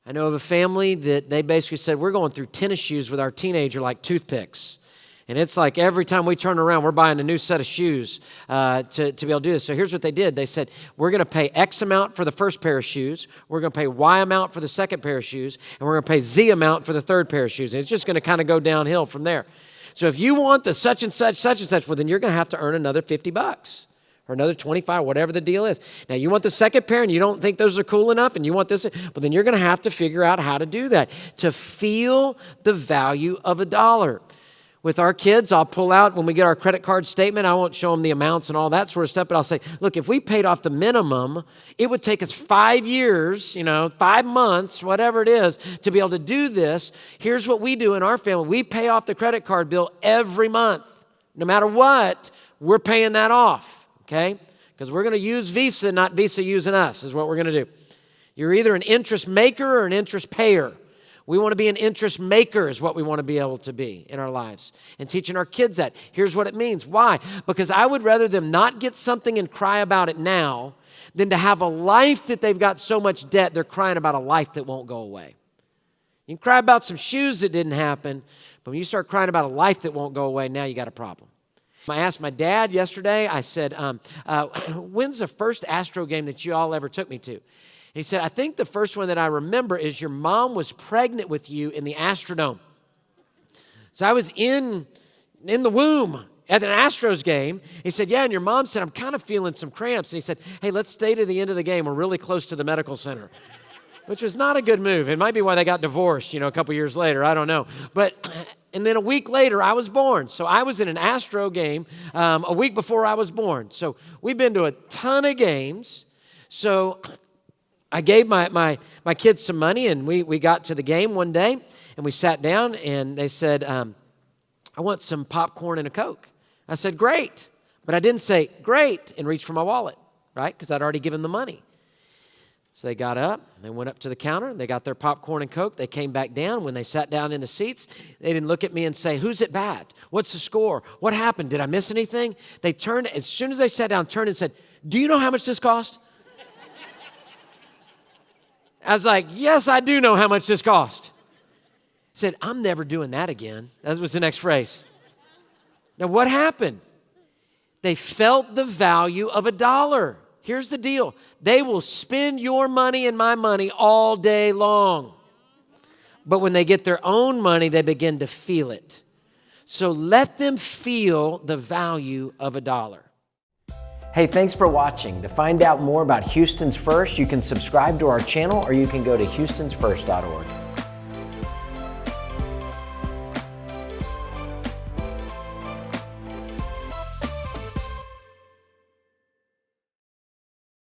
I know of a family that they basically said, we're going through tennis shoes with our teenager like toothpicks. And it's like every time we turn around, we're buying a new set of shoes to be able to do this. So here's what they did. They said, we're going to pay X amount for the first pair of shoes. We're going to pay Y amount for the second pair of shoes. And we're going to pay Z amount for the third pair of shoes. And it's just going to kind of go downhill from there. So if you want the such and such, well, then you're going to have to earn another $50 or another 25, whatever the deal is. Now, you want the second pair and you don't think those are cool enough and you want this, but then you're going to have to figure out how to do that to feel the value of a dollar. With our kids, I'll pull out, when we get our credit card statement, I won't show them the amounts and all that sort of stuff, but I'll say, look, if we paid off the minimum, it would take us 5 years, 5 months, whatever it is, to be able to do this. Here's what we do in our family. We pay off the credit card bill every month. No matter what, we're paying that off, okay? Because we're going to use Visa, not Visa using us, is what we're going to do. You're either an interest maker or an interest payer. We want to be an interest maker is what we want to be able to be in our lives. And teaching our kids that. Here's what it means. Why? Because I would rather them not get something and cry about it now than to have a life that they've got so much debt, they're crying about a life that won't go away. You can cry about some shoes that didn't happen, but when you start crying about a life that won't go away, now you got a problem. I asked my dad yesterday, I said, when's the first Astro game that you all ever took me to? He said, I think the first one that I remember is your mom was pregnant with you in the Astrodome. So I was in the womb at an Astros game. He said, yeah, and your mom said, I'm kind of feeling some cramps. And he said, hey, let's stay to the end of the game. We're really close to the medical center, which was not a good move. It might be why they got divorced, a couple years later. I don't know. And then a week later, I was born. So I was in an Astro game a week before I was born. So we've been to a ton of games. So I gave my kids some money, and we got to the game one day, and we sat down, and they said, I want some popcorn and a Coke. I said, great. But I didn't say, great, and reach for my wallet, right? Because I'd already given them the money. So they got up, they went up to the counter, they got their popcorn and Coke, they came back down. When they sat down in the seats, they didn't look at me and say, who's it bad? What's the score? What happened? Did I miss anything? They turned, as soon as they sat down, turned and said, do you know how much this cost? I was like, yes, I do know how much this cost. He said, I'm never doing that again. That was the next phrase. Now, what happened? They felt the value of a dollar. Here's the deal. They will spend your money and my money all day long. But when they get their own money, they begin to feel it. So let them feel the value of a dollar. Hey, thanks for watching. To find out more about Houston's First, you can subscribe to our channel or you can go to houstonsfirst.org.